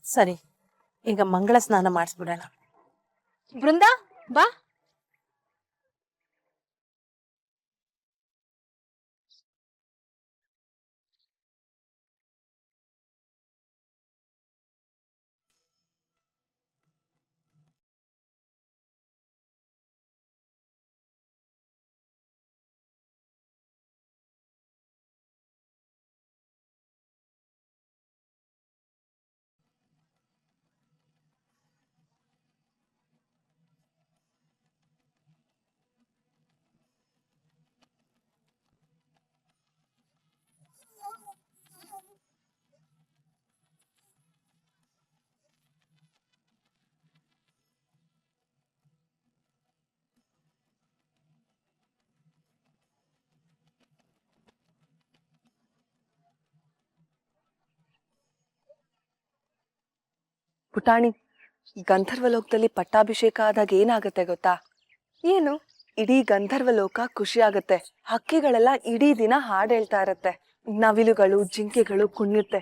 ಸರಿ, ಈಗ ಮಂಗಳ ಸ್ನಾನ ಮಾಡಿಸ್ಬಿಡೋಣ. ಬೃಂದಾ ಬಾ. ಪುಟಾಣಿ, ಗಂಧರ್ವ ಲೋಕದಲ್ಲಿ ಪಟ್ಟಾಭಿಷೇಕ ಆದಾಗ ಏನಾಗತ್ತೆ ಗೊತ್ತಾ? ಏನು? ಇಡೀ ಗಂಧರ್ವ ಲೋಕ ಖುಷಿ ಆಗತ್ತೆ. ಹಕ್ಕಿಗಳೆಲ್ಲ ಇಡೀ ದಿನ ಹಾಡು ಹೇಳ್ತಾ ಇರತ್ತೆ. ನವಿಲುಗಳು, ಜಿಂಕೆಗಳು ಕುಣಿಯುತ್ತೆ.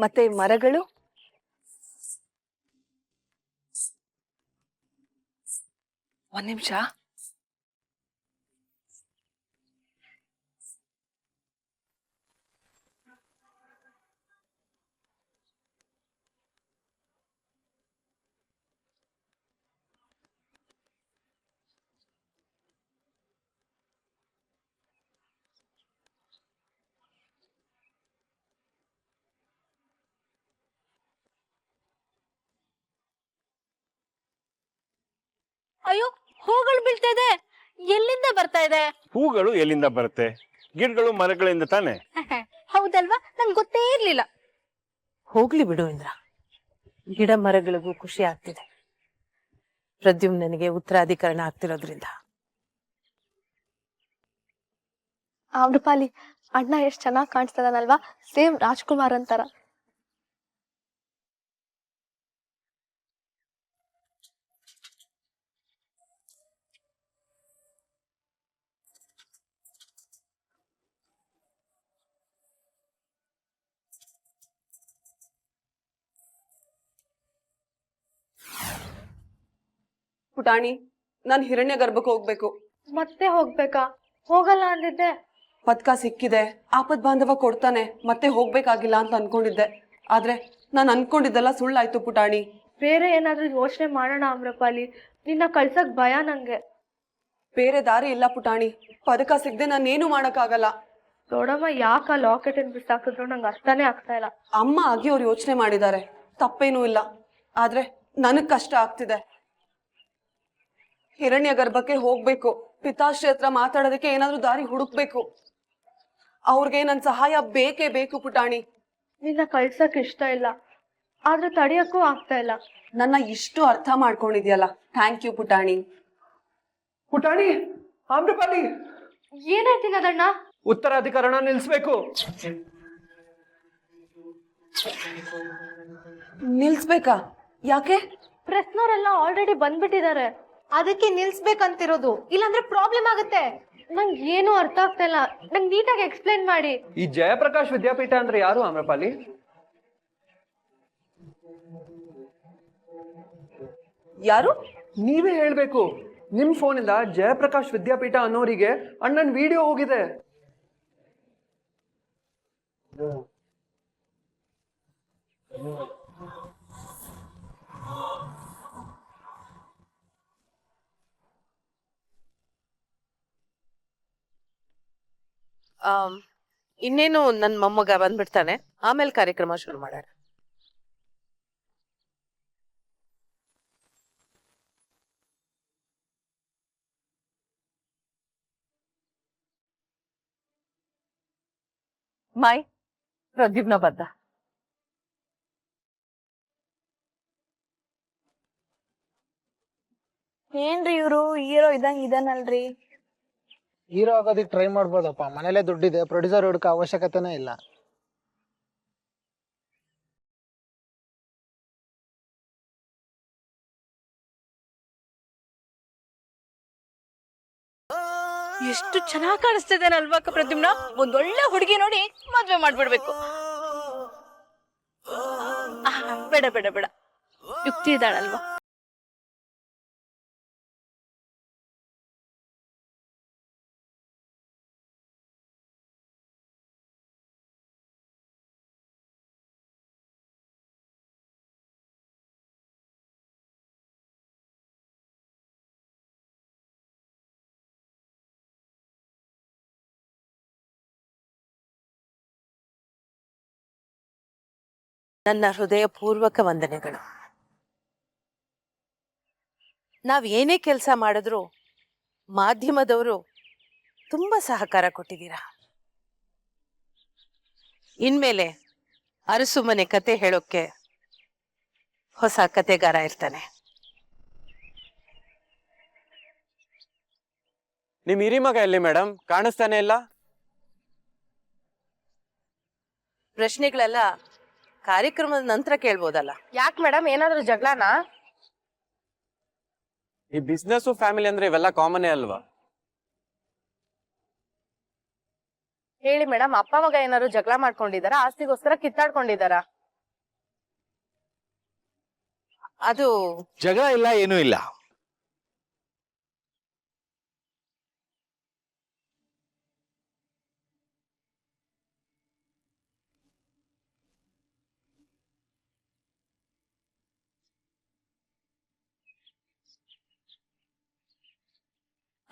ಮತ್ತೆ ಮರಗಳು ಒಂದ್ ನಿಮಿಷ. ಅಯ್ಯೋ, ಹೂಗಳು ಬೀಳ್ತಾ ಇದೆ. ಎಲ್ಲಿಂದ ಬರ್ತಾ ಇದೆ? ಹೂಗಳು ಎಲ್ಲಿಂದ ಬರುತ್ತೆ? ಗಿಡಗಳು ಮರಗಳಿಂದ ತಾನೆ. ಹೌದಲ್ವಾ? ನಂಗೆ ಗೊತ್ತೇ ಇರ್ಲಿಲ್ಲ. ಹೋಗ್ಲಿ ಬಿಡು ಇಂದ್ರ, ಗಿಡ ಮರಗಳಿಗೂ ಖುಷಿ ಆಗ್ತಿದೆ. ಪ್ರದ್ಯುಮ್ನನಿಗೆ ಉತ್ತರಾಧಿಕರಣ ಆಗ್ತಿರೋದ್ರಿಂದ. ಆಮ್ರಪಾಲಿ, ಅಣ್ಣ ಎಷ್ಟ್ ಚೆನ್ನಾಗ್ ಕಾಣಿಸ್ತದನಲ್ವಾ? ಸೇಮ್ ರಾಜ್ಕುಮಾರ್ ಅಂತಾರ. ಪುಟಾಣಿ, ನಾನ್ ಹಿರಣ್ಯ ಗರ್ಭಕ್ಕೆ ಹೋಗ್ಬೇಕು. ಮತ್ತೆ ಹೋಗ್ಬೇಕಾ? ಹೋಗಲ್ಲ ಅಂದಿದ್ದೆ. ಪದಕ ಸಿಕ್ಕಿದೆ, ಆಪದ್ ಬಾಂಧವ ಕೊಡ್ತಾನೆ, ಮತ್ತೆ ಹೋಗ್ಬೇಕಾಗಿಲ್ಲ ಅಂತ ಅನ್ಕೊಂಡಿದ್ದೆ. ಆದ್ರೆ ನಾನ್ ಅನ್ಕೊಂಡಿದ್ದೆಲ್ಲ ಸುಳ್ಳಾಯ್ತು ಪುಟಾಣಿ. ಬೇರೆ ಏನಾದ್ರೂ ಯೋಚನೆ ಮಾಡೋಣ ಆಮ್ರಪಾಲಿ. ನಿನ್ನ ಕಳ್ಸಕ್ ಭಯ ನಂಗೆ. ಬೇರೆ ದಾರಿ ಇಲ್ಲ ಪುಟಾಣಿ. ಪದಕ ಸಿಗದೆ ನಾನೇನು ಮಾಡಕ್ಕಾಗಲ್ಲ. ದೊಡ್ಡಮ್ಮ ಯಾಕ ಲಾಕೆಟ್ ಏನ್ ಬಿಸಾಕಿದ್ರು ನಂಗೆ ಅರ್ಥನೇ ಆಗ್ತಾ ಇಲ್ಲ. ಅಮ್ಮ ಆಗಿ ಅವ್ರು ಯೋಚನೆ ಮಾಡಿದ್ದಾರೆ, ತಪ್ಪೇನೂ ಇಲ್ಲ. ಆದ್ರೆ ನನಗ್ ಕಷ್ಟ ಆಗ್ತಿದೆ. ಹಿರಣ್ಯ ಗರ್ಭಕ್ಕೆ ಹೋಗ್ಬೇಕು. ಪಿತಾಶ್ರೀ ಹತ್ರ ಮಾತಾಡೋದಕ್ಕೆ ಏನಾದ್ರೂ ದಾರಿ ಹುಡುಕ್ಬೇಕು. ಅವ್ರಿಗೆ ನನ್ ಸಹಾಯ ಬೇಕೇ ಬೇಕು ಪುಟಾಣಿ. ನಿನ್ನ ಕಳ್ಸಕ್ ಇಷ್ಟ ಇಲ್ಲ, ಆದ್ರೆ ತಡಿಯಕ್ಕೂ ಆಗ್ತಾ ಇಲ್ಲ. ನನ್ನ ಇಷ್ಟು ಅರ್ಥ ಮಾಡ್ಕೊಂಡಿದ್ಯಲ್ಲ, ಥ್ಯಾಂಕ್ ಯು ಪುಟಾಣಿ. ಪುಟಾಣಿ, ಆಮ್ರಪಾಲಿ, ಏನಾಯ್ತಿನ ಅದಣ್ಣ? ಉತ್ತರಾಧಿಕರಣ ನಿಲ್ಸ್ಬೇಕು. ನಿಲ್ಸ್ಬೇಕಾ? ಯಾಕೆ? ಪ್ರೆಸ್ನವರೆಲ್ಲ ಆಲ್ರೆಡಿ ಬಂದ್ಬಿಟ್ಟಿದ್ದಾರೆ. ಅದಕ್ಕೆ ನಿಲ್ಸ್ಬೇಕಂತಿರೋದು, ಇಲ್ಲಾಂದ್ರೆ ಪ್ರಾಬ್ಲಮ್ ಆಗುತ್ತೆ. ನಂಗೆ ಏನು ಅರ್ಥ ಆಗ್ತಾ ಇಲ್ಲ. ನಂಗೆ ನೀಟಾಗಿ ಎಕ್ಸ್ಪ್ಲೈನ್ ಮಾಡಿ. ಈ ಜಯಪ್ರಕಾಶ್ ವಿದ್ಯಾಪೀಠ ಅಂದ್ರೆ ಯಾರು ಆಮ್ರಪಾಲಿ? ಯಾರು? ನೀವೇ ಹೇಳ್ಬೇಕು. ನಿಮ್ ಫೋನಿಂದ ಜಯಪ್ರಕಾಶ್ ವಿದ್ಯಾಪೀಠ ಅನ್ನೋರಿಗೆ ಅಣ್ಣನ್ ವಿಡಿಯೋ ಹೋಗಿದೆ. ಇನ್ನೇನು ನನ್ ಮೊಮ್ಮಗ ಬಂದ್ಬಿಡ್ತಾನೆ, ಆಮೇಲೆ ಕಾರ್ಯಕ್ರಮ ಶುರು ಮಾಡೋಣ. ಮೈ ಪ್ರದ್ಯುಮ್ನ ಬದ್ದ. ಏನ್ರಿ ಇವ್ರು ಹೀರೋ ಇದಂಗ್ ಇದನ್ನಲ್ರಿ? ಹೀರೋ ಆಗೋದಕ್ಕೆ ಟ್ರೈ ಮಾಡ್ಬೋದಪ್ಪ, ಮನೇಲೆ ದುಡ್ಡಿದೆ, ಪ್ರೊಡ್ಯೂಸರ್ ಹುಡುಕ ಅವಶ್ಯಕತೆನೇ ಇಲ್ಲ. ಎಷ್ಟು ಚೆನ್ನಾಗ್ ಕಾಣಿಸ್ತಿದ್ದೇನಲ್ವಾ ಪ್ರದ್ಯುಮ್ನ? ಒಂದೊಳ್ಳೆ ಹುಡುಗಿ ನೋಡಿ ಮದ್ವೆ ಮಾಡ್ಬಿಡ್ಬೇಕು. ಬೇಡ ಬೇಡ ಬೇಡ, ಯುಕ್ತಿ ಇದ್ದಾಳಲ್ವಾ. ನನ್ನ ಹೃದಯಪೂರ್ವಕ ವಂದನೆಗಳು. ನಾವ್ ಏನೇ ಕೆಲಸ ಮಾಡಿದ್ರು ಮಾಧ್ಯಮದವರು ತುಂಬಾ ಸಹಕಾರ ಕೊಟ್ಟಿದ್ದೀರಾ. ಇನ್ಮೇಲೆ ಅರಸುಮನೆ ಕತೆ ಹೇಳೋಕೆ ಹೊಸ ಕತೆಗಾರ ಇರ್ತಾನೆ. ನಿಮ್ ಹಿರಿ ಮಗ ಎಲ್ಲಿ ಮೇಡಮ್? ಕಾಣಿಸ್ತಾನೆ ಇಲ್ಲ. ಪ್ರಶ್ನೆಗಳೆಲ್ಲ ಕಾರ್ಯಕ್ರಮದ ನಂತರ ಕೇಳ್ಬೋದಲ್ಲ. ಯಾಕೆ ಮೇಡಮ್, ಏನಾದ್ರೂ ಜಗಳನಾ? ಈ ಬಿಸ್ನೆಸ್ ಫ್ಯಾಮಿಲಿ ಅಂದ್ರೆ ಇವೆಲ್ಲ ಕಾಮನ್ ಅಲ್ವಾ? ಹೇಳಿ ಮೇಡಮ್, ಅಪ್ಪ ಮಗ ಏನಾದ್ರು ಜಗಳ ಮಾಡ್ಕೊಂಡಿದಾರ? ಆಸ್ತಿಗೋಸ್ಕರ ಕಿತ್ತಾಡ್ಕೊಂಡಿದಾರ? ಅದು ಜಗಳ ಇಲ್ಲ, ಏನೂ ಇಲ್ಲ.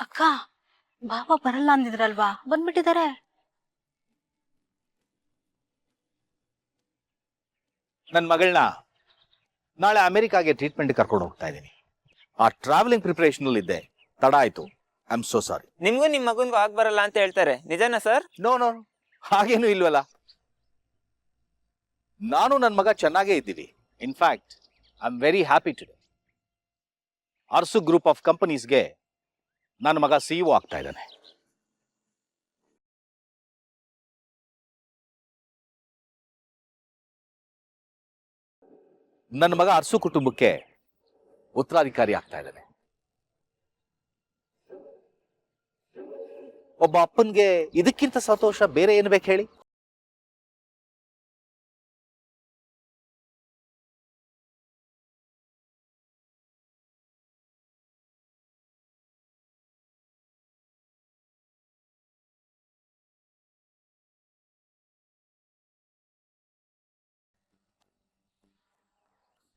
ಅಕ್ಕ, ಬಾಬಾ ಬರಲ್ಲ ಅಂದಿದ್ರಲ್ವಾ, ಬಂದ್ಬಿಟ್ಟಿದ್ದಾರೆ. ನನ್ನ ಮಗಳನ್ನ ನಾಳೆ ಅಮೆರಿಕಾಗೆ ಟ್ರೀಟ್ಮೆಂಟ್ ಕರ್ಕೊಂಡು ಹೋಗ್ತಾ ಇದ್ದೀನಿ. ಆ ಟ್ರಾವೆಲಿಂಗ್ ಪ್ರಿಪರೇಷನ್ ಇದ್ದೆ, ತಡ ಆಯ್ತು. I am so sorry. ನಿಮ್ಗೂ ನಿಮ್ ಮಗನ್ಗೂ ಆಗ್ ಬರಲ್ಲ ಅಂತ ಹೇಳ್ತಾರೆ, ನಿಜನಾ ಸರ್? ನೋ ನೋ, ಹಾಗೇನು ಇಲ್ವಲ್ಲ. ನಾನು ನನ್ನ ಮಗ ಚೆನ್ನಾಗೇ ಇದ್ದೀವಿ. In fact I am very happy today. Arsu group of ಕಂಪನೀಸ್ಗೆ ನನ್ನ ಮಗ CEO ಆಗ್ತಾ ಇದ್ದಾನೆ. ನನ್ನ ಮಗ ಅರ್ಸು ಕುಟುಂಬಕ್ಕೆ ಉತ್ತರಾಧಿಕಾರಿ ಆಗ್ತಾ ಇದ್ದಾನೆ. ಒಬ್ಬ ಅಪ್ಪನ್ಗೆ ಇದಕ್ಕಿಂತ ಸಂತೋಷ ಬೇರೆ ಏನು ಬೇಕು ಹೇಳಿ?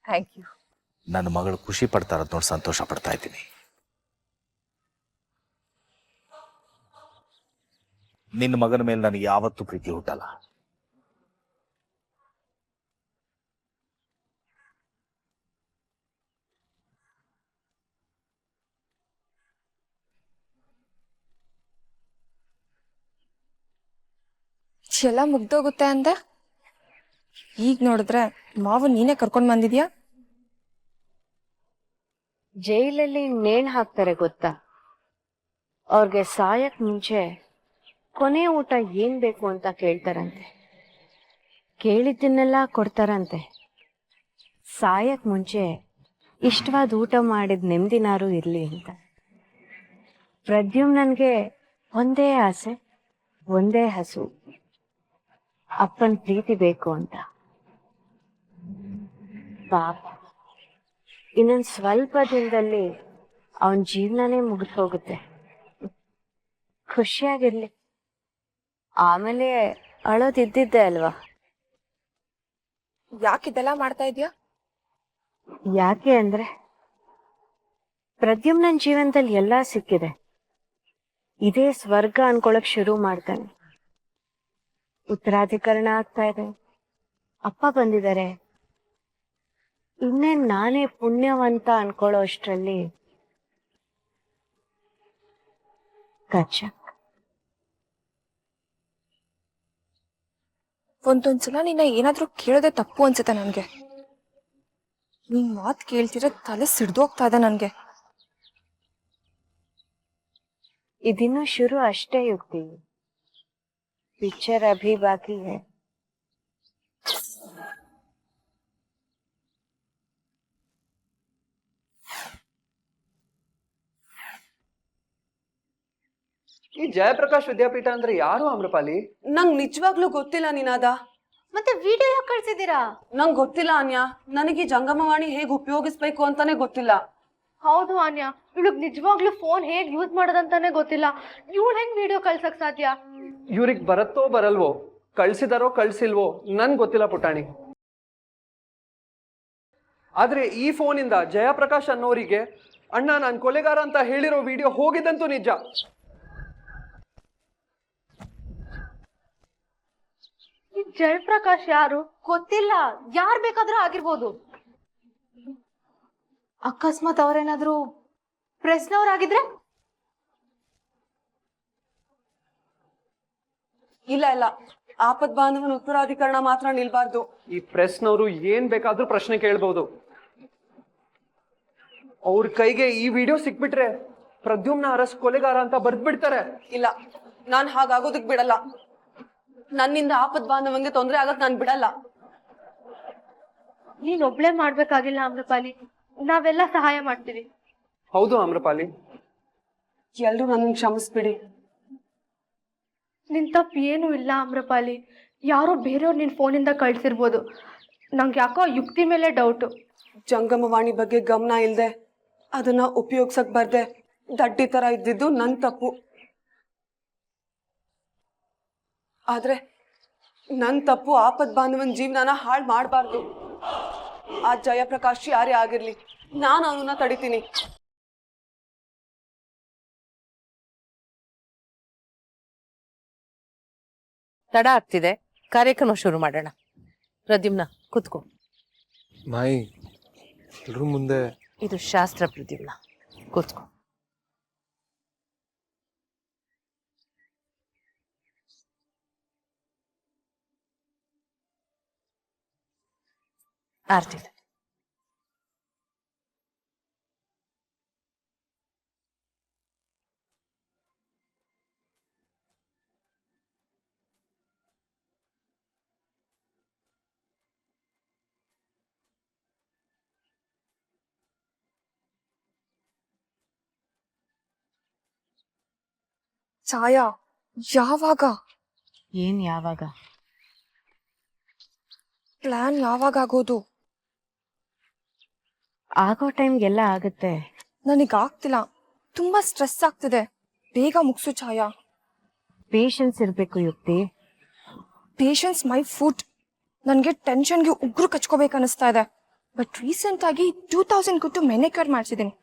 Thank you. ನನ್ನ ಮಗಳು ಖುಷಿ ಪಡ್ತಾ ಇರೋದು ನೋಡಿ ಸಂತೋಷ ಪಡ್ತಾ ಇದ್ದೀನಿ. ನಿನ್ನ ಮಗನ ಮೇಲೆ ನನಗೆ ಯಾವತ್ತೂ ಪ್ರೀತಿ ಹುಟ್ಟಲ್ಲ. ಎಲ್ಲ ಮುಗ್ದೋಗುತ್ತೆ ಅಂದೆ, ಈಗ ನೋಡಿದ್ರೆ ಮಾವು ನೀನೇ ಕರ್ಕೊಂಡ್ ಬಂದಿದ್ಯಾ. ಜೈಲಲ್ಲಿ ನೇಣ್ ಹಾಕ್ತಾರೆ ಗೊತ್ತಾ? ಅವ್ರಿಗೆ ಸಾಯಕ್ ಮುಂಚೆ ಕೊನೆ ಊಟ ಏನ್ ಬೇಕು ಅಂತ ಕೇಳ್ತಾರಂತೆ. ಕೇಳಿದ್ದನ್ನೆಲ್ಲ ಕೊಡ್ತಾರಂತೆ. ಸಾಯಕ್ ಮುಂಚೆ ಇಷ್ಟವಾದ ಊಟ ಮಾಡಿದ ನೆಮ್ಮದಿನಾರು ಇರ್ಲಿ ಅಂತ. ಪ್ರದ್ಯುಮ್ನನ್ಗೆ ಒಂದೇ ಆಸೆ, ಒಂದೇ ಹಸು, ಅಪ್ಪನ್ ಪ್ರೀತಿ ಬೇಕು ಅಂತ. ಪಾಪ, ಇನ್ನೊಂದ್ ಸ್ವಲ್ಪ ದಿನದಲ್ಲಿ ಅವನ್ ಜೀವನನೇ ಮುಗಿದು ಹೋಗುತ್ತೆ. ಖುಷಿಯಾಗಿರ್ಲಿ, ಆಮೇಲೆ ಅಳೋದಿದ್ದಿದ್ದೆ ಅಲ್ವಾ. ಯಾಕಿದೆಲ್ಲ ಮಾಡ್ತಾ ಇದ್ಯಾ? ಯಾಕೆ ಅಂದ್ರೆ ಪ್ರದ್ಯುಮ್ನನ್ ಜೀವನದಲ್ಲಿ ಎಲ್ಲಾ ಸಿಕ್ಕಿದೆ. ಇದೇ ಸ್ವರ್ಗ ಅನ್ಕೊಳಕ್ ಶುರು ಮಾಡ್ತಾನೆ. ಉತ್ತರಾಧಿಕರಣ ಆಗ್ತಾ ಇದೆ, ಅಪ್ಪ ಬಂದಿದ್ದಾರೆ. ಇನ್ನೇನ್ ನಾನೇ ಪುಣ್ಯವಂತ ಅನ್ಕೊಳ್ಳೋ ಅಷ್ಟ್ರಲ್ಲಿ ಕಚ್ಚಕ್. ಒಂದೊಂದ್ಸಲ ನಿನ್ನ ಏನಾದ್ರೂ ಕೇಳೋದೆ ತಪ್ಪು ಅನ್ಸುತ್ತೆ ನನ್ಗೆ. ನಿನ್ ಮಾತ್ ಕೇಳ್ತಿರೋ ತಲೆ ಸಿಡ್ದೋಗ್ತಾ ಇದೆ ನನ್ಗೆ. ಇದಿನ್ನೂ ಶುರು ಅಷ್ಟೇ ಯುಕ್ತಿ, ಪಿಕ್ಚರ್ ಅಭಿ ಬಾಕಿ ಹೈ. ಈ ಜಯಪ್ರಕಾಶ್ ವಿದ್ಯಾಪೀಠ ಅಂದ್ರೆ ಯಾರು ಅಮ್ರಪಾಲಿ? ನಂಗ್ ನಿಜವಾಗ್ಲೂ ಗೊತ್ತಿಲ್ಲ ನಿನಾದ. ಮತ್ತೆ ವಿಡಿಯೋ ಯಾಕೆ ಕಳ್ಸಿದ್ದೀರಾ? ನಂಗೆ ಗೊತ್ತಿಲ್ಲ ಅನ್ಯ, ನನಗೆ ಈ ಜಂಗಮವಾಣಿ ಹೇಗ್ ಉಪಯೋಗಿಸ್ಬೇಕು ಅಂತಾನೆ ಗೊತ್ತಿಲ್ಲ. ಹೌದು ಅನ್ಯ, ಇವಳಿಗೆ ನಿಜವಾಗ್ಲೂ ಫೋನ್ ಹೇಗ್ ಯೂಸ್ ಮಾಡೋದಂತಾನೆ ಗೊತ್ತಿಲ್ಲ. ಇವಳು ಹೆಂಗ್ ವಿಡಿಯೋ ಕಳ್ಸಕ್ ಸಾಧ್ಯ? ಇವ್ರಿಗೆ ಬರತ್ತೋ ಬರಲ್ವೋ, ಕಳ್ಸಿದಾರೋ ಕಳ್ಸಿಲ್ವೋ ನನ್ ಗೊತ್ತಿಲ್ಲ ಪುಟಾಣಿ. ಆದ್ರೆ ಈ ಫೋನಿಂದ ಜಯಪ್ರಕಾಶ್ ಅನ್ನೋರಿಗೆ ಅಣ್ಣ ನಾನ್ ಕೊಲೆಗಾರ ಅಂತ ಹೇಳಿರೋ ವಿಡಿಯೋ ಹೋಗಿದಂತೂ ನಿಜ. ಈ ಜಯಪ್ರಕಾಶ್ ಯಾರು ಗೊತ್ತಿಲ್ಲ, ಯಾರ್ ಬೇಕಾದ್ರೂ ಆಗಿರ್ಬೋದು. ಅಕಸ್ಮಾತ್ ಅವ್ರೇನಾದ್ರೂ ಪ್ರೆಸ್ನವ್ರಾಗಿದ್ರೆ? ಇಲ್ಲ ಇಲ್ಲ, ಆಪತ್ ಬಾಂಧವನ ಉತ್ತರಾಧಿಕರಣ ಮಾತ್ರ ನಿಲ್ಬಾರ್ದು. ಈ ಪ್ರೆಸ್ನವರು ಏನ್ ಬೇಕಾದ್ರೂ ಪ್ರಶ್ನೆ ಕೇಳ್ಬಹುದು. ಅವ್ರ ಕೈಗೆ ಈ ವಿಡಿಯೋ ಸಿಕ್ಬಿಟ್ರೆ ಪ್ರದ್ಯುಮ್ನ ಅರಸ್ ಕೊಲೆಗಾರ ಅಂತ ಬರ್ದ್ಬಿಡ್ತಾರೆ. ಇಲ್ಲ, ನಾನ್ ಹಾಗಾಗೋದಕ್ ಬಿಡಲ್ಲ. ನನ್ನಿಂದ ಆಪತ್ ಬಾಂಧವಂಗೆ ತೊಂದ್ರೆ ಆಗಕ್ ನಾನ್ ಬಿಡಲ್ಲ. ನೀನ್ ಒಬ್ಳೆ ಮಾಡ್ಬೇಕಾಗಿಲ್ಲ ಅಮ್ರಪಾಲಿ, ನಾವೆಲ್ಲ ಸಹಾಯ ಮಾಡ್ತೀವಿ. ಹೌದು ಅಮ್ರಪಾಲಿ, ಎಲ್ರು ನನ್ನ ಕ್ಷಮಿಸ್ಬಿಡಿ. ನಿನ್ ತಪ್ಪು ಏನೂ ಇಲ್ಲ ಅಮ್ರಪಾಲಿ. ಯಾರೋ ಬೇರೆಯವ್ರು ನಿನ್ ಫೋನಿಂದ ಕಳ್ಸಿರ್ಬೋದು. ನಂಗೆ ಯಾಕೋ ಯುಕ್ತಿ ಮೇಲೆ ಡೌಟು. ಜಂಗಮವಾಣಿ ಬಗ್ಗೆ ಗಮನ ಇಲ್ದೆ ಅದನ್ನ ಉಪಯೋಗ್ಸಕ್ ಬರ್ದೆ ದಡ್ಡಿ ತರ ಇದ್ದಿದ್ದು ನನ್ ತಪ್ಪು. ಆದ್ರೆ ನನ್ ತಪ್ಪು ಆಪತ್ ಬಾಂಧವನ್ ಜೀವನನ ಹಾಳು ಮಾಡಬಾರ್ದು. ಆ ಜಯಪ್ರಕಾಶ್ ಯಾರೇ ಆಗಿರ್ಲಿ, ನಾನು ಅವನನ್ನ ತಡಿತೀನಿ. ತಡ ಆಗ್ತಿದೆ, ಕಾರ್ಯಕ್ರಮ ಶುರು ಮಾಡೋಣ. ಪ್ರದ್ಯುಮ್ನ ಕೂತ್ಕೋ. ಮಾಯಿ, ಎಲ್ರೂ ಮುಂದೆ ಇದು ಶಾಸ್ತ್ರ. ಪ್ರದ್ಯುಮ್ನ ಕೂತ್ಕೋ. ಆರ್ತಿ. ಛಾಯಾ, ಯಾವಾಗ? ಏನ್ ಯಾವಾಗ? ಪ್ಲಾನ್ ಯಾವಾಗ ಆಗೋದು? ಆಗೋ ಟೈಮ್ಗೆಲ್ಲ ಆಗುತ್ತೆ. ನನಗಾಗ್ತಿಲ್ಲ, ತುಂಬಾ ಸ್ಟ್ರೆಸ್ ಆಗ್ತಿದೆ. ಬೇಗ ಮುಗಿಸು ಛಾಯಾ. ಪೇಷನ್ಸ್ ಇರ್ಬೇಕು ಯುಕ್ತಿ. Patience my food. ನನಗೆ ಟೆನ್ಷನ್ಗೆ ಉಗ್ರು ಕಚ್ಕೋಬೇಕು ಅನಿಸ್ತಾ ಇದೆ. ಬಟ್ ರೀಸೆಂಟ್ ಆಗಿ 2000 ಕೊಟ್ಟು ಮೆನಿಕ್ಯೂರ್ ಮಾಡಿಸಿದ್ದೀನಿ,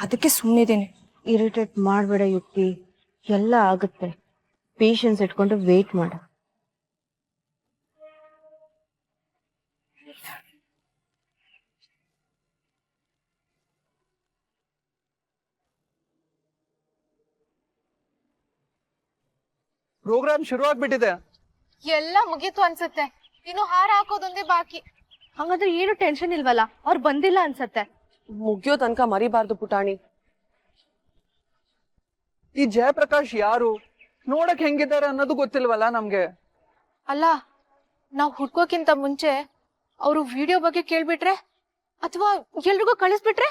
ಅದಕ್ಕೆ ಸುಮ್ಮನಿದ್ದೀನಿ. ಇರಿಟೇಟ್ ಮಾಡಬೇಡ ಯುಕ್ತಿ, ಎಲ್ಲ ಆಗುತ್ತೆ. ಪೇಷನ್ಸ್ ಇಟ್ಕೊಂಡು ವೇಟ್ ಮಾಡು. ಪ್ರೋಗ್ರಾಮ್ ಶುರು ಆಗ್ಬಿಟ್ಟಿದೆ. ಎಲ್ಲ ಮುಗೀತು ಅನ್ಸುತ್ತೆ, ಇನ್ನು ಹಾರ ಹಾಕೋದೊಂದೇ ಬಾಕಿ. ಹಂಗಂದ್ರೆ ಏನು ಟೆನ್ಷನ್ ಇಲ್ವಲ್ಲ, ಅವ್ರು ಬಂದಿಲ್ಲ ಅನ್ಸತ್ತೆ. ಮುಗಿಯೋ ತನಕ ಮರಿಬಾರ್ದು ಪುಟಾಣಿ. ಈ ಜಯಪ್ರಕಾಶ್ ಯಾರು, ನೋಡಕ್ ಹೆಂಗಿದ್ದಾರೆ ಅನ್ನೋದು ಗೊತ್ತಿಲ್ವಲ್ಲ ನಮ್ಗೆ. ಅಲ್ಲ, ನಾವ್ ಹುಡ್ಕೋಕ್ಕಿಂತ ಮುಂಚೆ ಅವರು ವಿಡಿಯೋ ಬಗ್ಗೆ ಕೇಳ್ಬಿಟ್ರೆ ಅಥವಾ ಎಲ್ರಿಗೂ ಕಳಿಸ್ಬಿಟ್ರೆ?